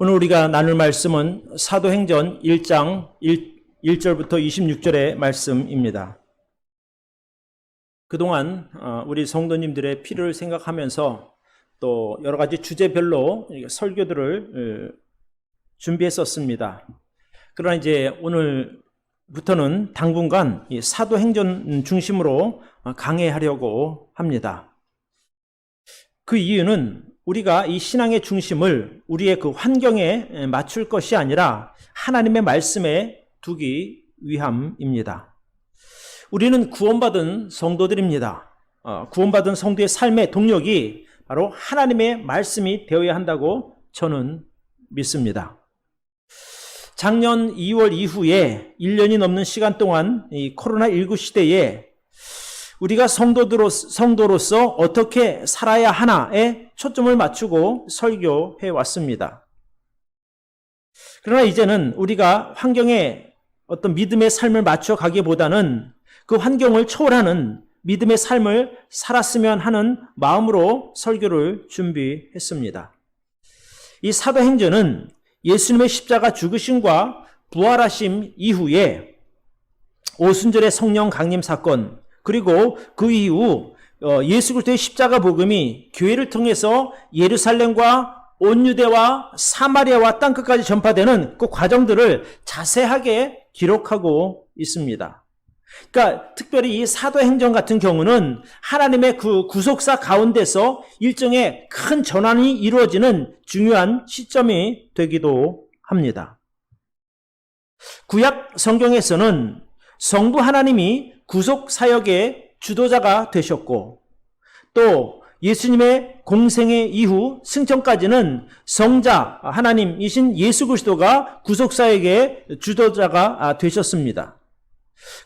오늘 우리가 나눌 말씀은 사도행전 1장 1절부터 26절의 말씀입니다. 그동안 우리 성도님들의 필요를 생각하면서 또 여러 가지 주제별로 설교들을 준비했었습니다. 그러나 이제 오늘부터는 당분간 이 사도행전 중심으로 강해하려고 합니다. 그 이유는 우리가 이 신앙의 중심을 우리의 그 환경에 맞출 것이 아니라 하나님의 말씀에 두기 위함입니다. 우리는 구원받은 성도들입니다. 구원받은 성도의 삶의 동력이 바로 하나님의 말씀이 되어야 한다고 저는 믿습니다. 작년 2월 이후에 1년이 넘는 시간 동안 이 코로나19 시대에 우리가 성도로서 어떻게 살아야 하나에 초점을 맞추고 설교해 왔습니다. 그러나 이제는 우리가 환경에 어떤 믿음의 삶을 맞춰 가기보다는 그 환경을 초월하는 믿음의 삶을 살았으면 하는 마음으로 설교를 준비했습니다. 이 사도행전은 예수님의 십자가 죽으심과 부활하심 이후에 오순절의 성령 강림 사건, 그리고 그 이후 예수 그리스도의 십자가 복음이 교회를 통해서 예루살렘과 온 유대와 사마리아와 땅끝까지 전파되는 그 과정들을 자세하게 기록하고 있습니다. 그러니까 특별히 이 사도행전 같은 경우는 하나님의 그 구속사 가운데서 일종의 큰 전환이 이루어지는 중요한 시점이 되기도 합니다. 구약 성경에서는 성부 하나님이 구속 사역의 주도자가 되셨고 또 예수님의 공생애 이후 승천까지는 성자 하나님이신 예수 그리스도가 구속 사역의 주도자가 되셨습니다.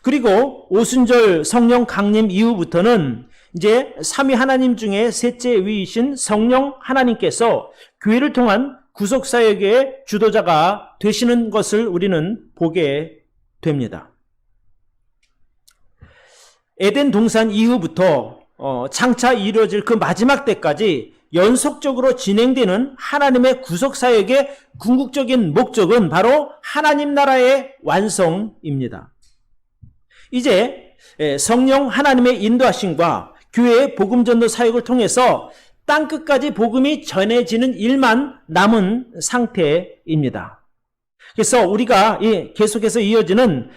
그리고 오순절 성령 강림 이후부터는 이제 삼위 하나님 중에 셋째 위이신 성령 하나님께서 교회를 통한 구속 사역의 주도자가 되시는 것을 우리는 보게 됩니다. 에덴 동산 이후부터 장차 이루어질 그 마지막 때까지 연속적으로 진행되는 하나님의 구속사역의 궁극적인 목적은 바로 하나님 나라의 완성입니다. 이제 성령 하나님의 인도하심과 교회의 복음전도 사역을 통해서 땅끝까지 복음이 전해지는 일만 남은 상태입니다. 그래서 우리가 계속해서 이어지는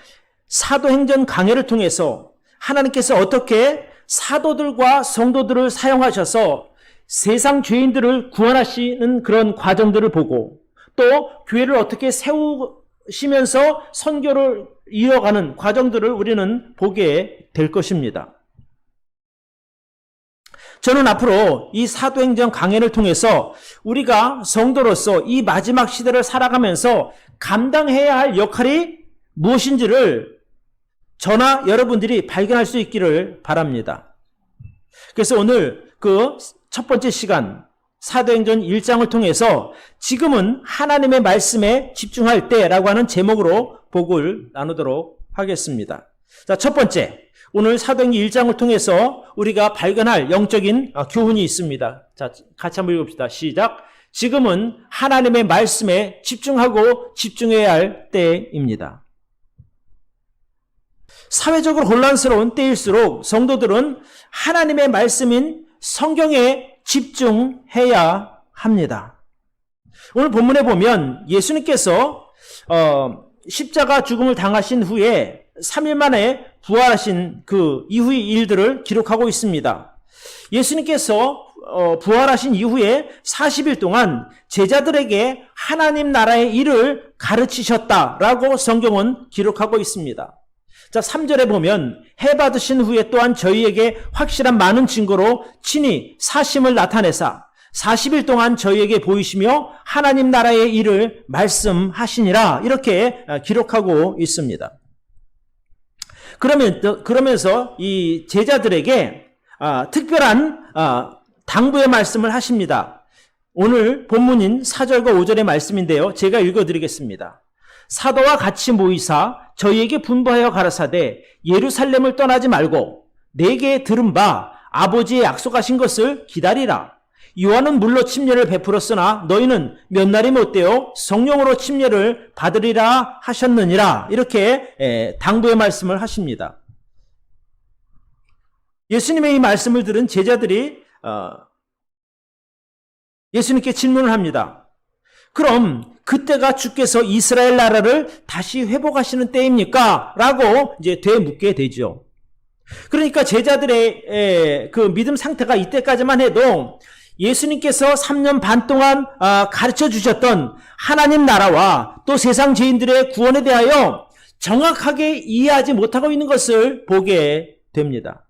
사도행전 강해를 통해서 하나님께서 어떻게 사도들과 성도들을 사용하셔서 세상 죄인들을 구원하시는 그런 과정들을 보고 또 교회를 어떻게 세우시면서 선교를 이어가는 과정들을 우리는 보게 될 것입니다. 저는 앞으로 이 사도행전 강해를 통해서 우리가 성도로서 이 마지막 시대를 살아가면서 감당해야 할 역할이 무엇인지를 저나 여러분들이 발견할 수 있기를 바랍니다. 그래서 오늘 그 첫 번째 시간 사도행전 1장을 통해서 지금은 하나님의 말씀에 집중할 때라고 하는 제목으로 복을 나누도록 하겠습니다. 자, 첫 번째, 오늘 사도행전 1장을 통해서 우리가 발견할 영적인 교훈이 있습니다. 자, 같이 한번 읽읍시다. 시작. 지금은 하나님의 말씀에 집중하고 집중해야 할 때입니다. 사회적으로 혼란스러운 때일수록 성도들은 하나님의 말씀인 성경에 집중해야 합니다. 오늘 본문에 보면 예수님께서 십자가 죽음을 당하신 후에 3일 만에 부활하신 그 이후의 일들을 기록하고 있습니다. 예수님께서 부활하신 이후에 40일 동안 제자들에게 하나님 나라의 일을 가르치셨다라고 성경은 기록하고 있습니다. 자, 3절에 보면 해 받으신 후에 또한 저희에게 확실한 많은 증거로 친히 사심을 나타내사 40일 동안 저희에게 보이시며 하나님 나라의 일을 말씀하시니라 이렇게 기록하고 있습니다. 그러면서 이 제자들에게 특별한 당부의 말씀을 하십니다. 오늘 본문인 4절과 5절의 말씀인데요. 제가 읽어드리겠습니다. 사도와 같이 모이사 저희에게 분부하여 가라사대 예루살렘을 떠나지 말고 내게 들은 바 아버지의 약속하신 것을 기다리라. 요한은 물로 침례를 베풀었으나 너희는 몇 날이 못되어 성령으로 침례를 받으리라 하셨느니라. 이렇게 당부의 말씀을 하십니다. 예수님의 이 말씀을 들은 제자들이 예수님께 질문을 합니다. 그럼 그때가 주께서 이스라엘 나라를 다시 회복하시는 때입니까? 라고 이제 되묻게 되죠. 그러니까 제자들의 그 믿음 상태가 이때까지만 해도 예수님께서 3년 반 동안 가르쳐 주셨던 하나님 나라와 또 세상 죄인들의 구원에 대하여 정확하게 이해하지 못하고 있는 것을 보게 됩니다.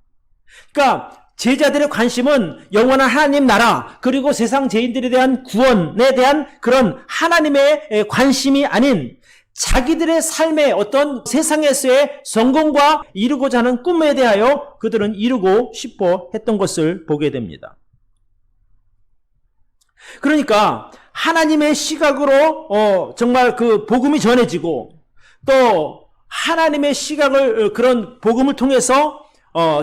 그러니까 제자들의 관심은 영원한 하나님 나라 그리고 세상 죄인들에 대한 구원에 대한 그런 하나님의 관심이 아닌 자기들의 삶의 어떤 세상에서의 성공과 이루고자 하는 꿈에 대하여 그들은 이루고 싶어 했던 것을 보게 됩니다. 그러니까 하나님의 시각으로 정말 그 복음이 전해지고 또 하나님의 시각을 그런 복음을 통해서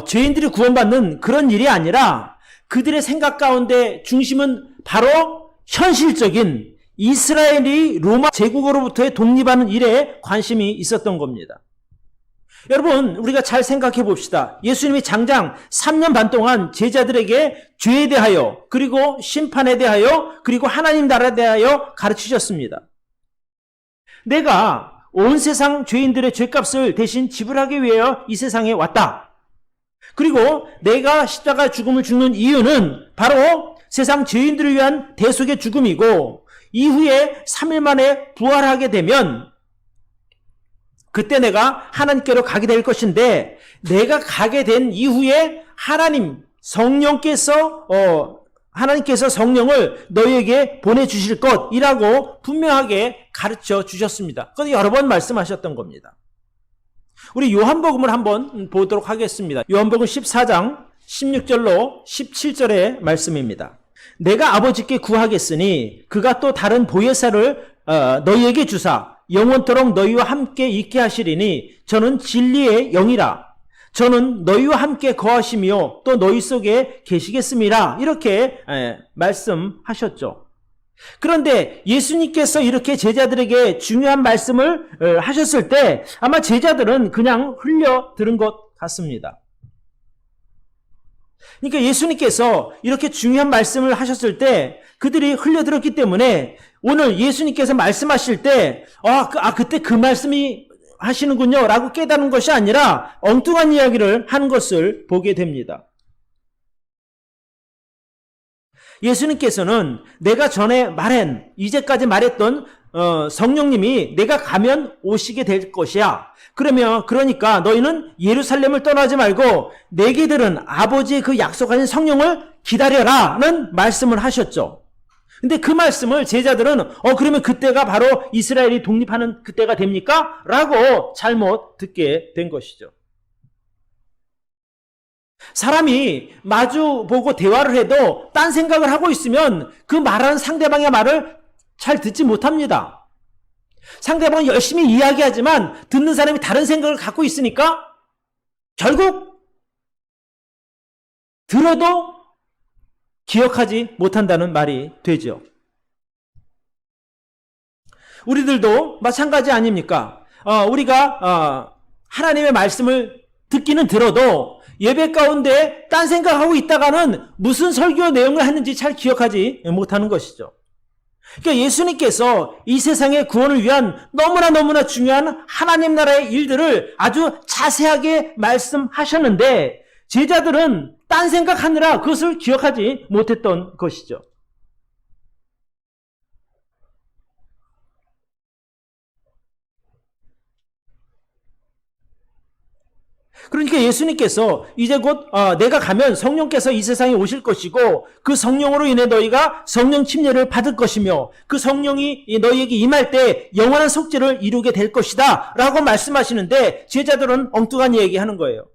죄인들이 구원받는 그런 일이 아니라 그들의 생각 가운데 중심은 바로 현실적인 이스라엘이 로마 제국으로부터의 독립하는 일에 관심이 있었던 겁니다. 여러분, 우리가 잘 생각해 봅시다. 예수님이 장장 3년 반 동안 제자들에게 죄에 대하여 그리고 심판에 대하여 그리고 하나님 나라에 대하여 가르치셨습니다. 내가 온 세상 죄인들의 죄값을 대신 지불하기 위하여 이 세상에 왔다. 그리고 내가 십자가 죽음을 죽는 이유는 바로 세상 죄인들을 위한 대속의 죽음이고 이후에 3일 만에 부활하게 되면 그때 내가 하나님께로 가게 될 것인데 내가 가게 된 이후에 하나님께서 성령을 너희에게 보내주실 것이라고 분명하게 가르쳐 주셨습니다. 그건 여러 번 말씀하셨던 겁니다. 우리 요한복음을 한번 보도록 하겠습니다. 요한복음 14장 16절로 17절의 말씀입니다. 내가 아버지께 구하겠으니 그가 또 다른 보혜사를 너희에게 주사 영원토록 너희와 함께 있게 하시리니 저는 진리의 영이라. 저는 너희와 함께 거하시며 또 너희 속에 계시겠습니다. 이렇게 말씀하셨죠. 그런데 예수님께서 이렇게 제자들에게 중요한 말씀을 하셨을 때 아마 제자들은 그냥 흘려 들은 것 같습니다. 그러니까 예수님께서 이렇게 중요한 말씀을 하셨을 때 그들이 흘려들었기 때문에 오늘 예수님께서 말씀하실 때 그때 그 말씀이 하시는군요 라고 깨닫는 것이 아니라 엉뚱한 이야기를 하는 것을 보게 됩니다. 예수님께서는 내가 전에 이제까지 말했던 성령님이 내가 가면 오시게 될 것이야. 그러니까 너희는 예루살렘을 떠나지 말고 내게 들은 아버지의 그 약속하신 성령을 기다려라는 말씀을 하셨죠. 근데 그 말씀을 제자들은 그러면 그때가 바로 이스라엘이 독립하는 그때가 됩니까? 라고 잘못 듣게 된 것이죠. 사람이 마주보고 대화를 해도 딴 생각을 하고 있으면 그 말하는 상대방의 말을 잘 듣지 못합니다. 상대방은 열심히 이야기하지만 듣는 사람이 다른 생각을 갖고 있으니까 결국 들어도 기억하지 못한다는 말이 되죠. 우리들도 마찬가지 아닙니까? 우리가 하나님의 말씀을 듣기는 들어도 예배 가운데 딴 생각하고 있다가는 무슨 설교 내용을 했는지 잘 기억하지 못하는 것이죠. 그러니까 예수님께서 이 세상의 구원을 위한 너무나 중요한 하나님 나라의 일들을 아주 자세하게 말씀하셨는데 제자들은 딴 생각하느라 그것을 기억하지 못했던 것이죠. 그러니까 예수님께서 이제 곧 내가 가면 성령께서 이 세상에 오실 것이고 그 성령으로 인해 너희가 성령 침례를 받을 것이며 그 성령이 너희에게 임할 때 영원한 속죄를 이루게 될 것이다 라고 말씀하시는데 제자들은 엉뚱한 얘기하는 거예요.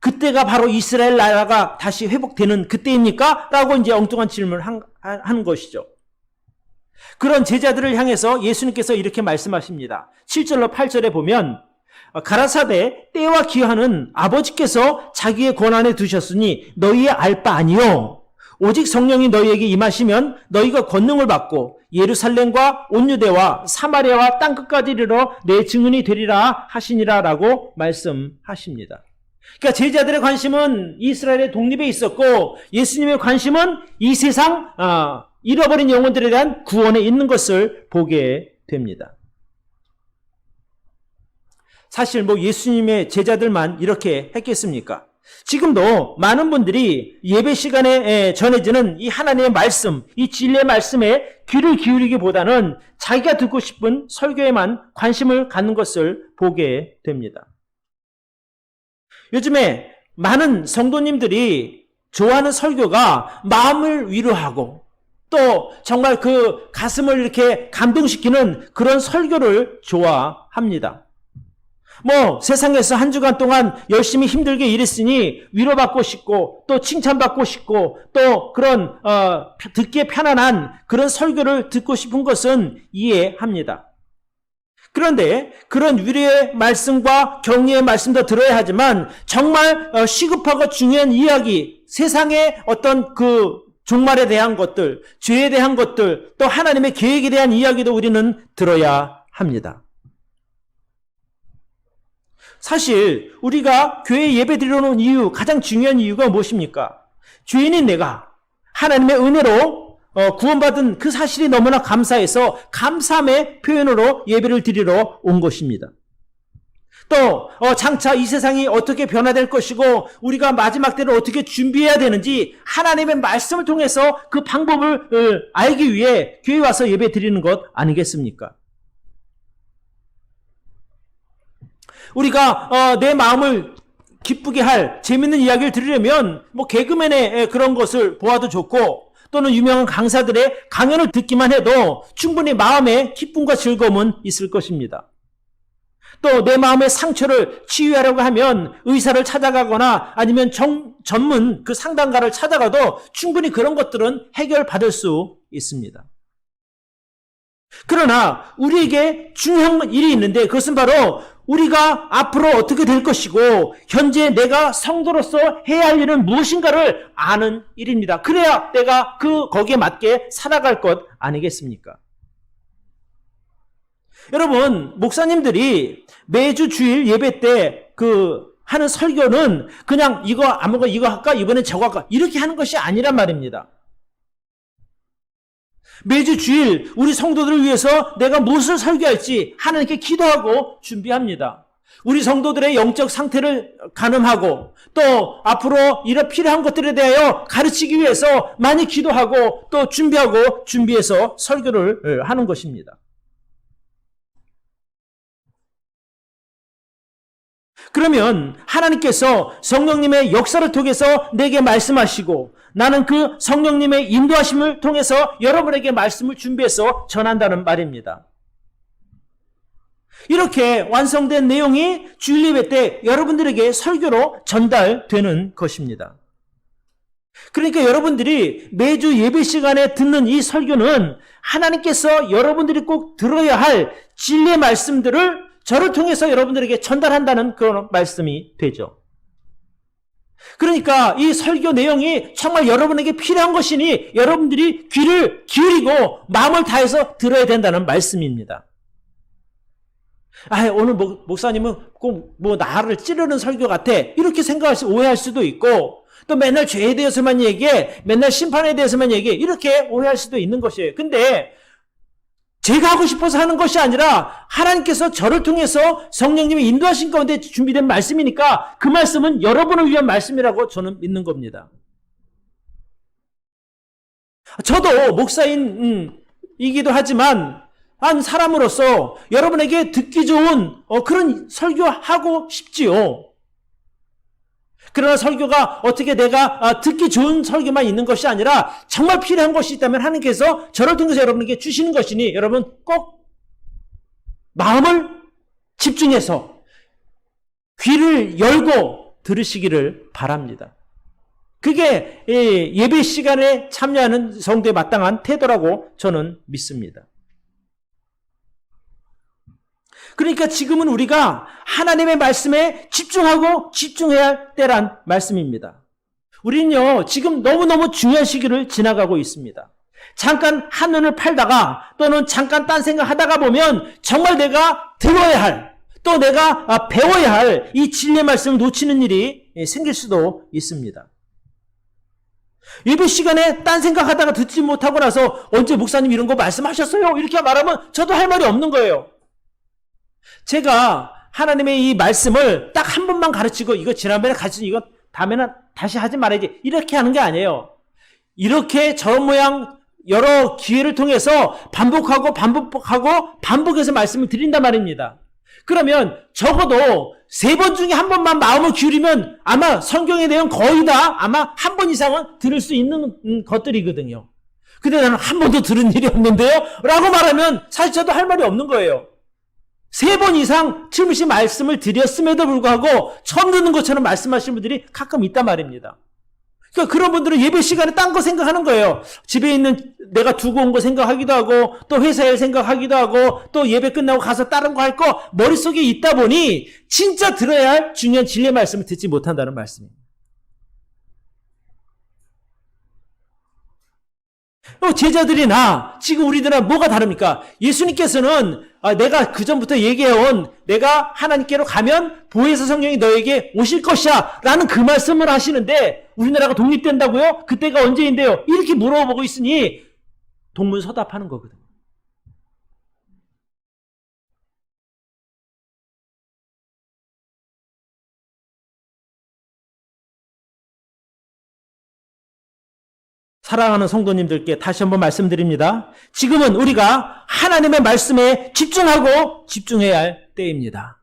그때가 바로 이스라엘 나라가 다시 회복되는 그때입니까? 라고 이제 엉뚱한 질문을 하는 것이죠. 그런 제자들을 향해서 예수님께서 이렇게 말씀하십니다. 7절로 8절에 보면 가라사대 때와 기한은 아버지께서 자기의 권한에 두셨으니 너희의 알 바 아니요 오직 성령이 너희에게 임하시면 너희가 권능을 받고 예루살렘과 온 유대와 사마리아와 땅끝까지 이르러 내 증인이 되리라 하시니라 라고 말씀하십니다. 그러니까 제자들의 관심은 이스라엘의 독립에 있었고 예수님의 관심은 이 세상 잃어버린 영혼들에 대한 구원에 있는 것을 보게 됩니다. 사실 예수님의 제자들만 이렇게 했겠습니까? 지금도 많은 분들이 예배 시간에 전해지는 이 하나님의 말씀, 이 진리의 말씀에 귀를 기울이기보다는 자기가 듣고 싶은 설교에만 관심을 갖는 것을 보게 됩니다. 요즘에 많은 성도님들이 좋아하는 설교가 마음을 위로하고 또 정말 그 가슴을 이렇게 감동시키는 그런 설교를 좋아합니다. 세상에서 한 주간 동안 열심히 힘들게 일했으니 위로받고 싶고 또 칭찬받고 싶고 또 그런 듣기에 편안한 그런 설교를 듣고 싶은 것은 이해합니다. 그런데 그런 위로의 말씀과 격려의 말씀도 들어야 하지만 정말 시급하고 중요한 이야기, 세상의 어떤 그 종말에 대한 것들, 죄에 대한 것들, 또 하나님의 계획에 대한 이야기도 우리는 들어야 합니다. 사실 우리가 교회에 예배 드리러 온 이유, 가장 중요한 이유가 무엇입니까? 죄인인 내가 하나님의 은혜로 구원받은 그 사실이 너무나 감사해서 감사함의 표현으로 예배를 드리러 온 것입니다. 또 장차 이 세상이 어떻게 변화될 것이고 우리가 마지막 때를 어떻게 준비해야 되는지 하나님의 말씀을 통해서 그 방법을 알기 위해 교회에 와서 예배 드리는 것 아니겠습니까? 우리가 내 마음을 기쁘게 할 재밌는 이야기를 들으려면 개그맨의 그런 것을 보아도 좋고 또는 유명한 강사들의 강연을 듣기만 해도 충분히 마음에 기쁨과 즐거움은 있을 것입니다. 또 내 마음의 상처를 치유하려고 하면 의사를 찾아가거나 아니면 전문 그 상담가를 찾아가도 충분히 그런 것들은 해결받을 수 있습니다. 그러나 우리에게 중요한 일이 있는데 그것은 바로 우리가 앞으로 어떻게 될 것이고 현재 내가 성도로서 해야 할 일은 무엇인가를 아는 일입니다. 그래야 내가 거기에 맞게 살아갈 것 아니겠습니까? 여러분, 목사님들이 매주 주일 예배 때 하는 설교는 그냥 이거 할까? 이번엔 저거 할까? 이렇게 하는 것이 아니란 말입니다. 매주 주일 우리 성도들을 위해서 내가 무엇을 설교할지 하나님께 기도하고 준비합니다. 우리 성도들의 영적 상태를 가늠하고 또 앞으로 이런 필요한 것들에 대하여 가르치기 위해서 많이 기도하고 또 준비해서 설교를 하는 것입니다. 그러면 하나님께서 성령님의 역사를 통해서 내게 말씀하시고 나는 그 성령님의 인도하심을 통해서 여러분에게 말씀을 준비해서 전한다는 말입니다. 이렇게 완성된 내용이 주일 예배 때 여러분들에게 설교로 전달되는 것입니다. 그러니까 여러분들이 매주 예배 시간에 듣는 이 설교는 하나님께서 여러분들이 꼭 들어야 할 진리의 말씀들을 저를 통해서 여러분들에게 전달한다는 그런 말씀이 되죠. 그러니까 이 설교 내용이 정말 여러분에게 필요한 것이니 여러분들이 귀를 기울이고 마음을 다해서 들어야 된다는 말씀입니다. 오늘 목사님은 꼭 나를 찌르는 설교 같아 이렇게 오해할 수도 있고 또 맨날 죄에 대해서만 얘기해, 맨날 심판에 대해서만 얘기해 이렇게 오해할 수도 있는 것이에요. 근데 제가 하고 싶어서 하는 것이 아니라 하나님께서 저를 통해서 성령님이 인도하신 가운데 준비된 말씀이니까 그 말씀은 여러분을 위한 말씀이라고 저는 믿는 겁니다. 저도 목사인이기도 하지만 한 사람으로서 여러분에게 듣기 좋은 그런 설교하고 싶지요. 그러나 설교가 어떻게 내가 듣기 좋은 설교만 있는 것이 아니라 정말 필요한 것이 있다면 하나님께서 저를 통해서 여러분에게 주시는 것이니 여러분 꼭 마음을 집중해서 귀를 열고 들으시기를 바랍니다. 그게 예배 시간에 참여하는 성도의 마땅한 태도라고 저는 믿습니다. 그러니까 지금은 우리가 하나님의 말씀에 집중해야 할 때란 말씀입니다. 우리는요, 지금 너무너무 중요한 시기를 지나가고 있습니다. 잠깐 한눈을 팔다가 또는 잠깐 딴 생각하다가 보면 정말 내가 들어야 할, 또 내가 배워야 할 이 진리의 말씀을 놓치는 일이 생길 수도 있습니다. 예배 시간에 딴 생각하다가 듣지 못하고 나서 언제 목사님 이런 거 말씀하셨어요? 이렇게 말하면 저도 할 말이 없는 거예요. 제가 하나님의 이 말씀을 딱 한 번만 가르치고 이거 지난번에 가르치고 이거 다음에는 다시 하지 말아야지 이렇게 하는 게 아니에요. 이렇게 저런 모양 여러 기회를 통해서 반복해서 말씀을 드린단 말입니다. 그러면 적어도 3번 중에 한 번만 마음을 기울이면 아마 성경의 내용 거의 다 아마 한 번 이상은 들을 수 있는 것들이거든요. 근데 나는 한 번도 들은 일이 없는데요? 라고 말하면 사실 저도 할 말이 없는 거예요. 3번 이상 틀림없이 말씀을 드렸음에도 불구하고 처음 듣는 것처럼 말씀하시는 분들이 가끔 있단 말입니다. 그러니까 그런 분들은 예배 시간에 딴 거 생각하는 거예요. 집에 있는 내가 두고 온 거 생각하기도 하고 또 회사 일 생각하기도 하고 또 예배 끝나고 가서 다른 거 할 거 머릿속에 있다 보니 진짜 들어야 할 중요한 진리의 말씀을 듣지 못한다는 말씀입니다. 제자들이나 지금 우리들은 뭐가 다릅니까? 예수님께서는 내가 그전부터 얘기해온 내가 하나님께로 가면 보혜사 성령이 너에게 오실 것이야 라는 그 말씀을 하시는데 우리나라가 독립된다고요? 그때가 언제인데요? 이렇게 물어보고 있으니 동문서답하는 거거든요. 사랑하는 성도님들께 다시 한번 말씀드립니다. 지금은 우리가 하나님의 말씀에 집중하고 집중해야 할 때입니다.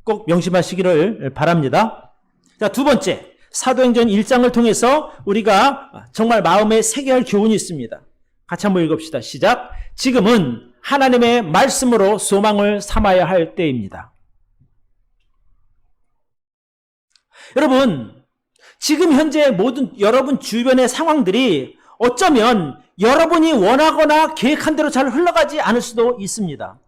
꼭 명심하시기를 바랍니다. 자, 두 번째, 사도행전 1장을 통해서 우리가 정말 마음에 새겨야 할 교훈이 있습니다. 같이 한번 읽읍시다. 시작. 지금은 하나님의 말씀으로 소망을 삼아야 할 때입니다. 여러분, 지금 현재 모든 여러분 주변의 상황들이 어쩌면 여러분이 원하거나 계획한 대로 잘 흘러가지 않을 수도 있습니다.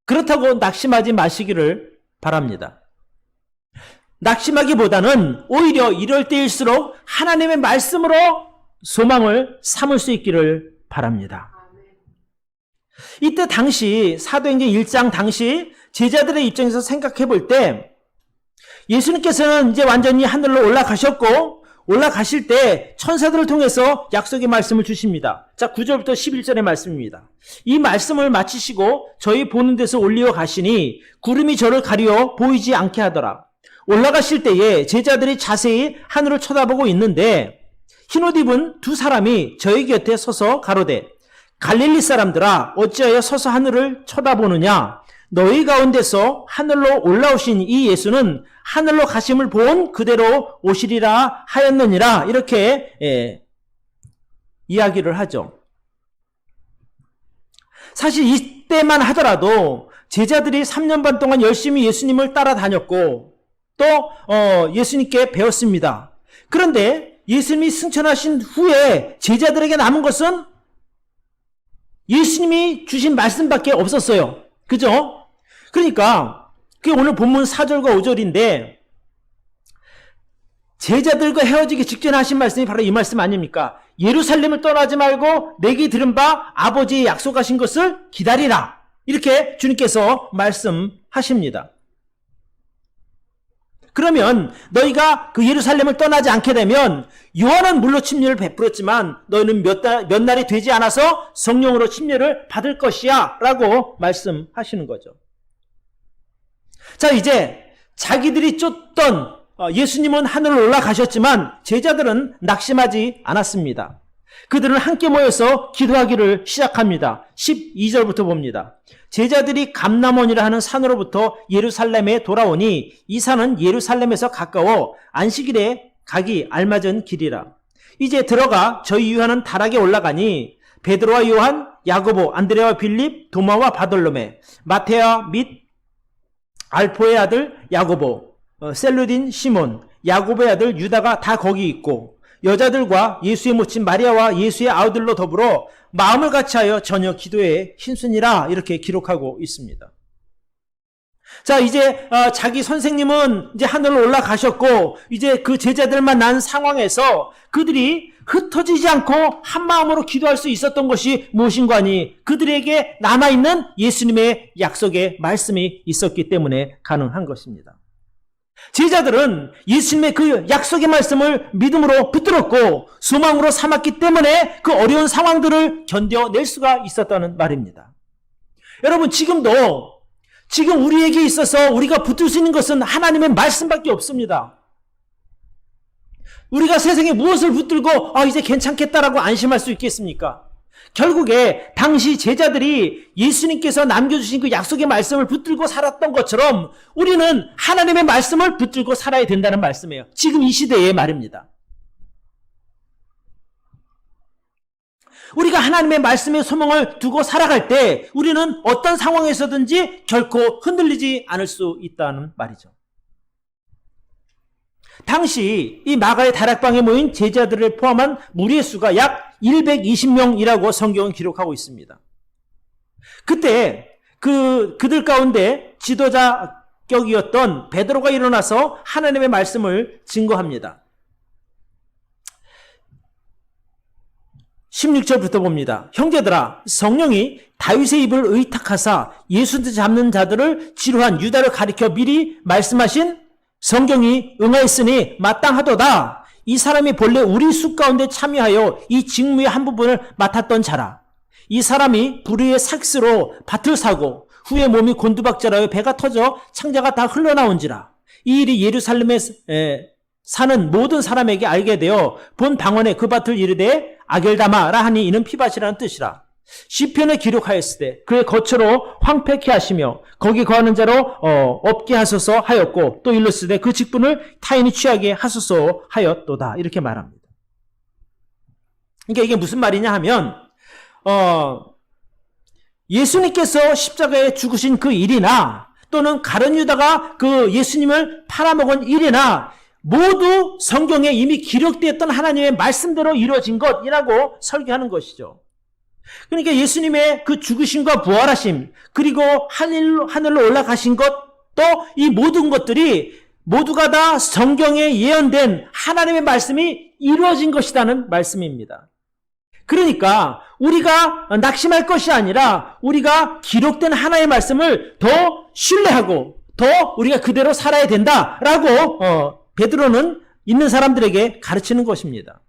그렇다고 낙심하지 마시기를 바랍니다. 낙심하기보다는 오히려 이럴 때일수록 하나님의 말씀으로 소망을 삼을 수 있기를 바랍니다. 이때 당시 사도행전 1장 당시 제자들의 입장에서 생각해 볼 때 예수님께서는 이제 완전히 하늘로 올라가셨고 올라가실 때 천사들을 통해서 약속의 말씀을 주십니다. 자, 9절부터 11절의 말씀입니다. 이 말씀을 마치시고 저희 보는 데서 올리어 가시니 구름이 저를 가리어 보이지 않게 하더라. 올라가실 때에 제자들이 자세히 하늘을 쳐다보고 있는데 흰옷 입은 두 사람이 저희 곁에 서서 가로되 갈릴리 사람들아 어찌하여 서서 하늘을 쳐다보느냐. 너희 가운데서 하늘로 올라오신 이 예수는 하늘로 가심을 본 그대로 오시리라 하였느니라. 이렇게 이야기를 하죠. 사실 이때만 하더라도 제자들이 3년 반 동안 열심히 예수님을 따라다녔고 또 예수님께 배웠습니다. 그런데 예수님이 승천하신 후에 제자들에게 남은 것은 예수님이 주신 말씀밖에 없었어요. 그죠? 그러니까 그게 오늘 본문 4절과 5절인데 제자들과 헤어지기 직전에 하신 말씀이 바로 이 말씀 아닙니까? 예루살렘을 떠나지 말고 내게 들은 바 아버지의 약속하신 것을 기다리라. 이렇게 주님께서 말씀하십니다. 그러면 너희가 그 예루살렘을 떠나지 않게 되면 요한은 물로 침례를 베풀었지만 너희는 몇 날이 되지 않아서 성령으로 침례를 받을 것이야 라고 말씀하시는 거죠. 자, 이제 자기들이 쫓던 예수님은 하늘로 올라가셨지만 제자들은 낙심하지 않았습니다. 그들은 함께 모여서 기도하기를 시작합니다. 12절부터 봅니다. 제자들이 감람원이라 하는 산으로부터 예루살렘에 돌아오니 이 산은 예루살렘에서 가까워 안식일에 가기 알맞은 길이라. 이제 들어가 저희 요한은 다락에 올라가니 베드로와 요한, 야고보, 안드레와 빌립, 도마와 바돌로메, 마테아 및 알포의 아들 야고보, 셀루딘 시몬, 야고보의 아들 유다가 다 거기 있고 여자들과 예수의 모친 마리아와 예수의 아우들로 더불어 마음을 같이하여 저녁 기도에 힘쓰니라. 이렇게 기록하고 있습니다. 자, 이제 자기 선생님은 이제 하늘로 올라가셨고 이제 그 제자들만 난 상황에서 그들이 흩어지지 않고 한 마음으로 기도할 수 있었던 것이 무엇인가 하니 그들에게 남아있는 예수님의 약속의 말씀이 있었기 때문에 가능한 것입니다. 제자들은 예수님의 그 약속의 말씀을 믿음으로 붙들었고 소망으로 삼았기 때문에 그 어려운 상황들을 견뎌낼 수가 있었다는 말입니다. 여러분, 지금 우리에게 있어서 우리가 붙들 수 있는 것은 하나님의 말씀밖에 없습니다. 우리가 세상에 무엇을 붙들고 이제 괜찮겠다라고 안심할 수 있겠습니까? 결국에 당시 제자들이 예수님께서 남겨주신 그 약속의 말씀을 붙들고 살았던 것처럼 우리는 하나님의 말씀을 붙들고 살아야 된다는 말씀이에요. 지금 이 시대의 말입니다. 우리가 하나님의 말씀에 소망을 두고 살아갈 때 우리는 어떤 상황에서든지 결코 흔들리지 않을 수 있다는 말이죠. 당시 이 마가의 다락방에 모인 제자들을 포함한 무리의 수가 약 120명이라고 성경은 기록하고 있습니다. 그때 그들 가운데 지도자격이었던 베드로가 일어나서 하나님의 말씀을 증거합니다. 16절부터 봅니다. 형제들아, 성령이 다윗의 입을 의탁하사 예수 잡는 자들을 지루한 유다를 가리켜 미리 말씀하신 성경이 응하였으니 마땅하도다. 이 사람이 본래 우리 수 가운데 참여하여 이 직무의 한 부분을 맡았던 자라. 이 사람이 불의의 삭스로 밭을 사고 후에 몸이 곤두박질하여 배가 터져 창자가 다 흘러나온지라. 이 일이 예루살렘에 사는 모든 사람에게 알게 되어 본 방언에 그 밭을 이르되 아겔다마라 하니 이는 피밭이라는 뜻이라. 시편에 기록하였으되 그의 거처로 황폐케 하시며 거기 거하는 자로 없게 하소서 하였고 또 일렀으되 그 직분을 타인이 취하게 하소서 하였도다. 이렇게 말합니다. 그러니까 이게 무슨 말이냐 하면 예수님께서 십자가에 죽으신 그 일이나 또는 가룟 유다가 그 예수님을 팔아먹은 일이나 모두 성경에 이미 기록되었던 하나님의 말씀대로 이루어진 것이라고 설교하는 것이죠. 그러니까 예수님의 그 죽으심과 부활하심, 그리고 하늘로 올라가신 것, 또 이 모든 것들이 모두가 다 성경에 예언된 하나님의 말씀이 이루어진 것이라는 말씀입니다. 그러니까 우리가 낙심할 것이 아니라 우리가 기록된 하나님의 말씀을 더 신뢰하고 더 우리가 그대로 살아야 된다라고 베드로는 있는 사람들에게 가르치는 것입니다.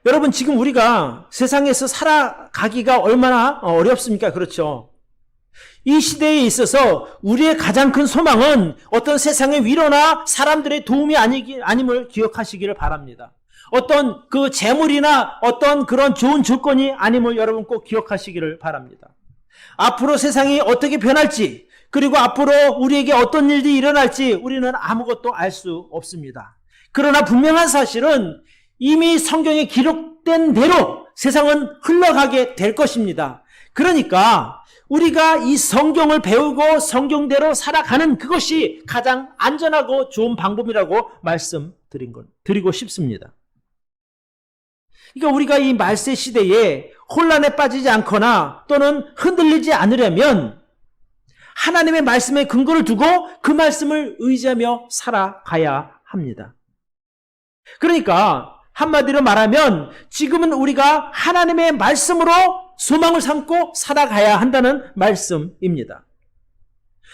여러분, 지금 우리가 세상에서 살아가기가 얼마나 어렵습니까? 그렇죠? 이 시대에 있어서 우리의 가장 큰 소망은 어떤 세상의 위로나 사람들의 도움이 아님을 기억하시기를 바랍니다. 어떤 그 재물이나 어떤 그런 좋은 조건이 아님을 여러분 꼭 기억하시기를 바랍니다. 앞으로 세상이 어떻게 변할지, 그리고 앞으로 우리에게 어떤 일이 일어날지 우리는 아무것도 알 수 없습니다. 그러나 분명한 사실은 이미 성경에 기록된 대로 세상은 흘러가게 될 것입니다. 그러니까 우리가 이 성경을 배우고 성경대로 살아가는 그것이 가장 안전하고 좋은 방법이라고 말씀드리고 싶습니다. 그러니까 우리가 이 말세 시대에 혼란에 빠지지 않거나 또는 흔들리지 않으려면 하나님의 말씀에 근거를 두고 그 말씀을 의지하며 살아가야 합니다. 그러니까 한마디로 말하면 지금은 우리가 하나님의 말씀으로 소망을 삼고 살아가야 한다는 말씀입니다.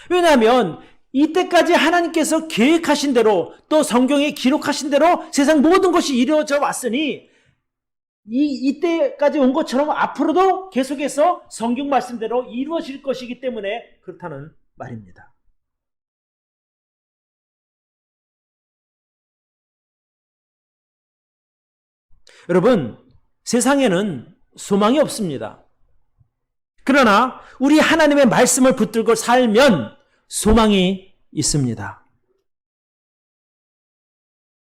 왜냐하면 이때까지 하나님께서 계획하신 대로 또 성경에 기록하신 대로 세상 모든 것이 이루어져 왔으니 이때까지 온 것처럼 앞으로도 계속해서 성경 말씀대로 이루어질 것이기 때문에 그렇다는 말입니다. 여러분, 세상에는 소망이 없습니다. 그러나 우리 하나님의 말씀을 붙들고 살면 소망이 있습니다.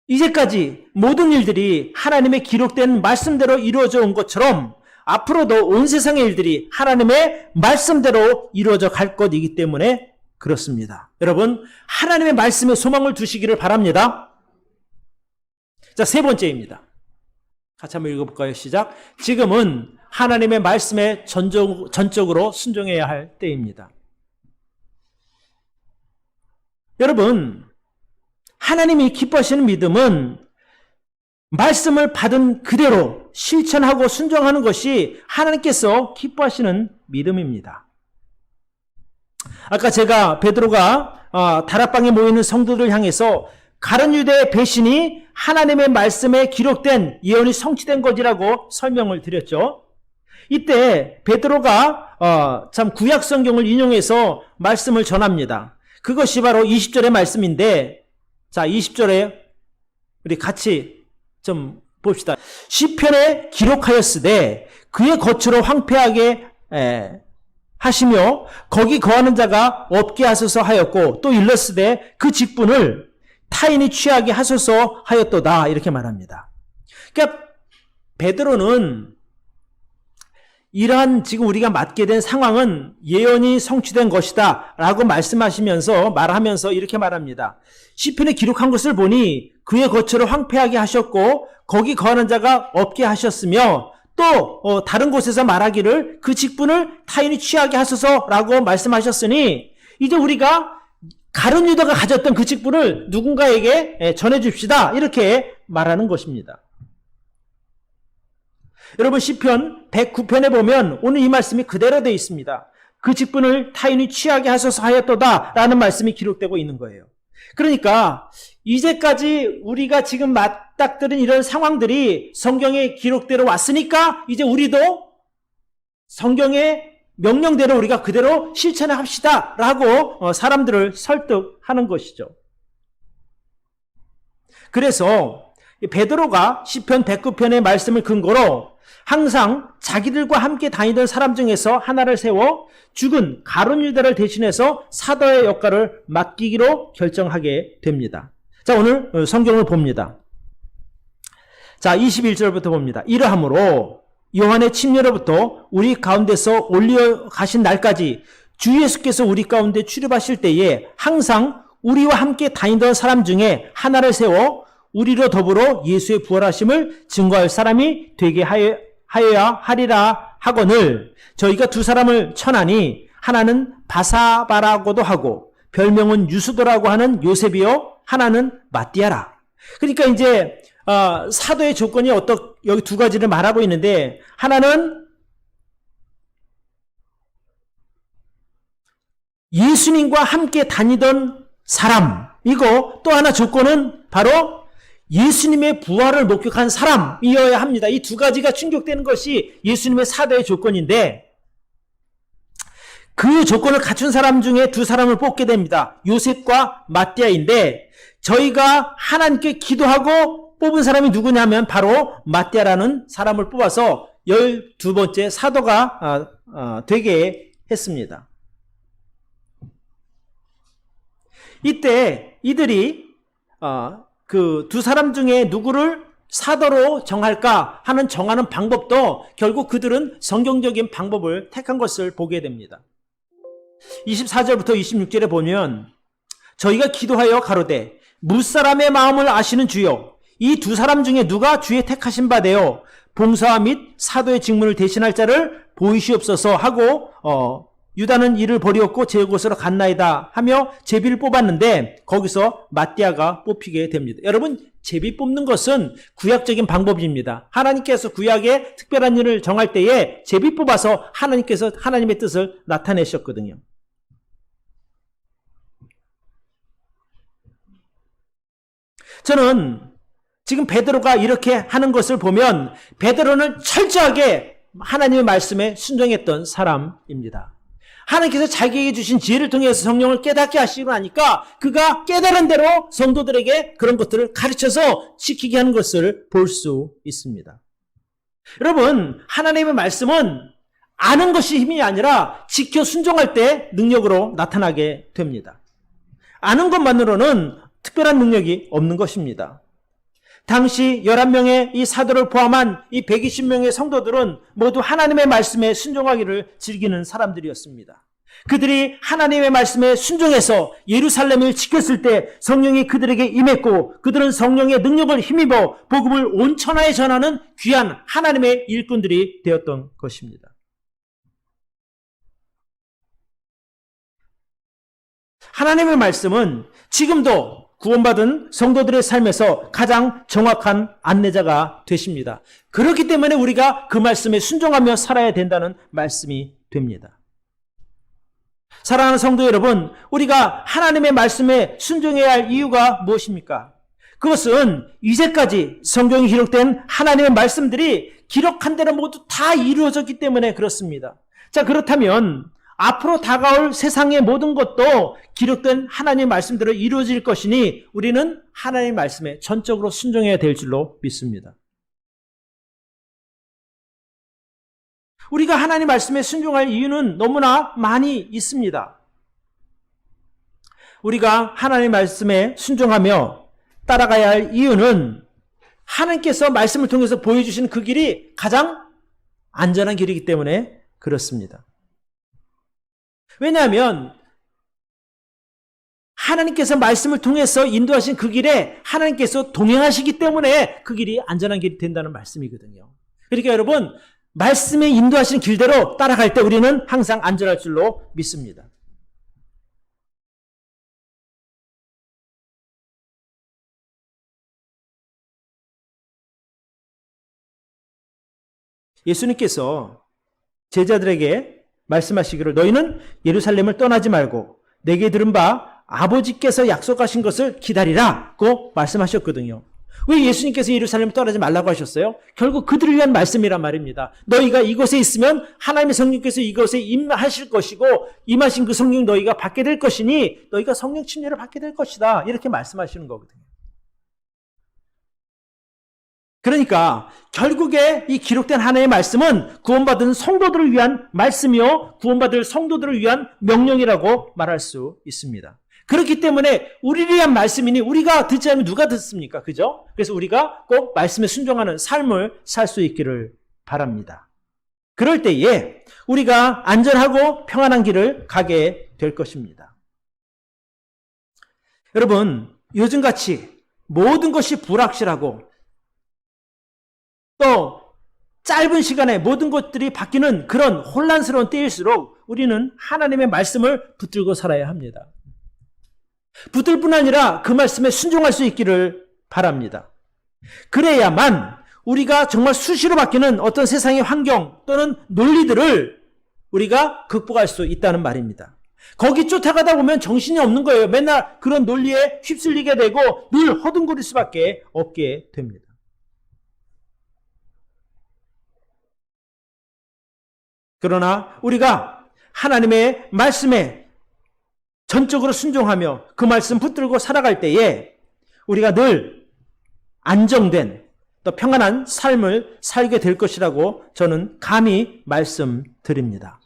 이제까지 모든 일들이 하나님의 기록된 말씀대로 이루어져 온 것처럼 앞으로도 온 세상의 일들이 하나님의 말씀대로 이루어져 갈 것이기 때문에 그렇습니다. 여러분, 하나님의 말씀에 소망을 두시기를 바랍니다. 자, 세 번째입니다. 같이 한번 읽어볼까요? 시작. 지금은 하나님의 말씀에 전적으로 순종해야 할 때입니다. 여러분, 하나님이 기뻐하시는 믿음은 말씀을 받은 그대로 실천하고 순종하는 것이 하나님께서 기뻐하시는 믿음입니다. 아까 제가 베드로가 다락방에 모이는 성도들을 향해서 가룟 유대의 배신이 하나님의 말씀에 기록된 예언이 성취된 것이라고 설명을 드렸죠. 이때 베드로가 참 구약 성경을 인용해서 말씀을 전합니다. 그것이 바로 20절의 말씀인데, 자, 20절에 우리 같이 좀 봅시다. 시편에 기록하였으되 그의 거처로 황폐하게 하시며 거기 거하는 자가 없게 하소서 하였고, 또 일렀으되 그 직분을 타인이 취하게 하소서 하였도다, 이렇게 말합니다. 그러니까 베드로는 이러한 지금 우리가 맞게 된 상황은 예언이 성취된 것이다 라고 말하면서 이렇게 말합니다. 시편에 기록한 것을 보니 그의 거처를 황폐하게 하셨고 거기 거하는 자가 없게 하셨으며, 또 다른 곳에서 말하기를 그 직분을 타인이 취하게 하소서라고 말씀하셨으니, 이제 우리가 가룟 유다가 가졌던 그 직분을 누군가에게 전해줍시다, 이렇게 말하는 것입니다. 여러분, 시편 109편에 보면 오늘 이 말씀이 그대로 되어 있습니다. 그 직분을 타인이 취하게 하소서 하였도다 라는 말씀이 기록되고 있는 거예요. 그러니까 이제까지 우리가 지금 맞닥뜨린 이런 상황들이 성경에 기록대로 왔으니까 이제 우리도 성경의 명령대로 우리가 그대로 실천을 합시다 라고 사람들을 설득하는 것이죠. 그래서 베드로가 시편 109편의 말씀을 근거로 항상 자기들과 함께 다니던 사람 중에서 하나를 세워 죽은 가룟 유다를 대신해서 사도의 역할을 맡기기로 결정하게 됩니다. 자, 오늘 성경을 봅니다. 자, 21절부터 봅니다. 이러함으로 요한의 침례로부터 우리 가운데서 올려 가신 날까지 주 예수께서 우리 가운데 출입하실 때에 항상 우리와 함께 다니던 사람 중에 하나를 세워 우리로 더불어 예수의 부활하심을 증거할 사람이 되게 하여야 하리라 하거늘, 저희가 두 사람을 천하니 하나는 바사바라고도 하고 별명은 유수도라고 하는 요셉이요 하나는 마띠아라. 그러니까 이제 사도의 조건이 여기 두 가지를 말하고 있는데, 하나는 예수님과 함께 다니던 사람이고, 또 하나 조건은 바로 예수님의 부활을 목격한 사람이어야 합니다. 이 두 가지가 충족되는 것이 예수님의 사도의 조건인데, 그 조건을 갖춘 사람 중에 두 사람을 뽑게 됩니다. 요셉과 마띠아인데, 저희가 하나님께 기도하고 뽑은 사람이 누구냐면 바로 마띠아라는 사람을 뽑아서 12번째 사도가 되게 했습니다. 이때 이들이 그 두 사람 중에 누구를 사도로 정할까 정하는 방법도 결국 그들은 성경적인 방법을 택한 것을 보게 됩니다. 24절부터 26절에 보면, 저희가 기도하여 가로되 무사람의 마음을 아시는 주여, 이 두 사람 중에 누가 주의 택하신 바 되어 봉사와 및 사도의 직분을 대신할 자를 보이시옵소서 하고, 유다는 이를 버리었고 제 곳으로 갔나이다 하며 제비를 뽑았는데 거기서 마띠아가 뽑히게 됩니다. 여러분, 제비 뽑는 것은 구약적인 방법입니다. 하나님께서 구약에 특별한 일을 정할 때에 제비 뽑아서 하나님께서 하나님의 뜻을 나타내셨거든요. 저는 지금 베드로가 이렇게 하는 것을 보면 베드로는 철저하게 하나님의 말씀에 순종했던 사람입니다. 하나님께서 자기에게 주신 지혜를 통해서 성령을 깨닫게 하시고 나니까 그가 깨달은 대로 성도들에게 그런 것들을 가르쳐서 지키게 하는 것을 볼 수 있습니다. 여러분, 하나님의 말씀은 아는 것이 힘이 아니라 지켜 순종할 때 능력으로 나타나게 됩니다. 아는 것만으로는 특별한 능력이 없는 것입니다. 당시 11명의 이 사도를 포함한 이 120명의 성도들은 모두 하나님의 말씀에 순종하기를 즐기는 사람들이었습니다. 그들이 하나님의 말씀에 순종해서 예루살렘을 지켰을 때 성령이 그들에게 임했고 그들은 성령의 능력을 힘입어 복음을 온 천하에 전하는 귀한 하나님의 일꾼들이 되었던 것입니다. 하나님의 말씀은 지금도 구원받은 성도들의 삶에서 가장 정확한 안내자가 되십니다. 그렇기 때문에 우리가 그 말씀에 순종하며 살아야 된다는 말씀이 됩니다. 사랑하는 성도 여러분, 우리가 하나님의 말씀에 순종해야 할 이유가 무엇입니까? 그것은 이제까지 성경에 기록된 하나님의 말씀들이 기록한 대로 모두 다 이루어졌기 때문에 그렇습니다. 자, 그렇다면 앞으로 다가올 세상의 모든 것도 기록된 하나님의 말씀대로 이루어질 것이니 우리는 하나님의 말씀에 전적으로 순종해야 될 줄로 믿습니다. 우리가 하나님 말씀에 순종할 이유는 너무나 많이 있습니다. 우리가 하나님 말씀에 순종하며 따라가야 할 이유는 하나님께서 말씀을 통해서 보여주신 그 길이 가장 안전한 길이기 때문에 그렇습니다. 왜냐하면 하나님께서 말씀을 통해서 인도하신 그 길에 하나님께서 동행하시기 때문에 그 길이 안전한 길이 된다는 말씀이거든요. 그러니까 여러분, 말씀에 인도하시는 길대로 따라갈 때 우리는 항상 안전할 줄로 믿습니다. 예수님께서 제자들에게 말씀하시기를 너희는 예루살렘을 떠나지 말고 내게 들은 바 아버지께서 약속하신 것을 기다리라고 말씀하셨거든요. 왜 예수님께서 예루살렘을 떠나지 말라고 하셨어요? 결국 그들을 위한 말씀이란 말입니다. 너희가 이곳에 있으면 하나님의 성령께서 이곳에 임하실 것이고 임하신 그 성령 너희가 받게 될 것이니 너희가 성령 침례를 받게 될 것이다. 이렇게 말씀하시는 거거든요. 그러니까 결국에 이 기록된 하나님의 말씀은 구원받은 성도들을 위한 말씀이요 구원받을 성도들을 위한 명령이라고 말할 수 있습니다. 그렇기 때문에 우리를 위한 말씀이니 우리가 듣지 않으면 누가 듣습니까? 그죠? 그래서 우리가 꼭 말씀에 순종하는 삶을 살 수 있기를 바랍니다. 그럴 때에 우리가 안전하고 평안한 길을 가게 될 것입니다. 여러분, 요즘같이 모든 것이 불확실하고 또 짧은 시간에 모든 것들이 바뀌는 그런 혼란스러운 때일수록 우리는 하나님의 말씀을 붙들고 살아야 합니다. 붙들 뿐 아니라 그 말씀에 순종할 수 있기를 바랍니다. 그래야만 우리가 정말 수시로 바뀌는 어떤 세상의 환경 또는 논리들을 우리가 극복할 수 있다는 말입니다. 거기 쫓아가다 보면 정신이 없는 거예요. 맨날 그런 논리에 휩쓸리게 되고 늘 허둥거릴 수밖에 없게 됩니다. 그러나 우리가 하나님의 말씀에 전적으로 순종하며 그 말씀 붙들고 살아갈 때에 우리가 늘 안정된 또 평안한 삶을 살게 될 것이라고 저는 감히 말씀드립니다.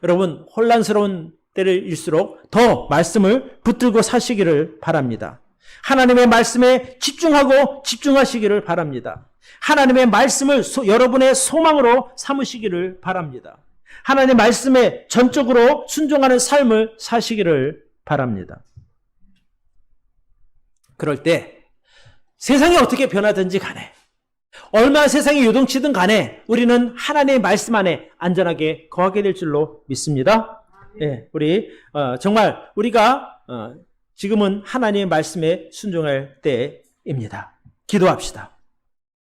여러분, 혼란스러운 때일수록 더 말씀을 붙들고 사시기를 바랍니다. 하나님의 말씀에 집중하고 집중하시기를 바랍니다. 하나님의 말씀을 여러분의 소망으로 삼으시기를 바랍니다. 하나님의 말씀에 전적으로 순종하는 삶을 사시기를 바랍니다. 그럴 때 세상이 어떻게 변하든지 간에 얼마나 세상이 요동치든 간에 우리는 하나님의 말씀 안에 안전하게 거하게 될 줄로 믿습니다. 예, 우리 정말 우리가 지금은 하나님의 말씀에 순종할 때입니다. 기도합시다.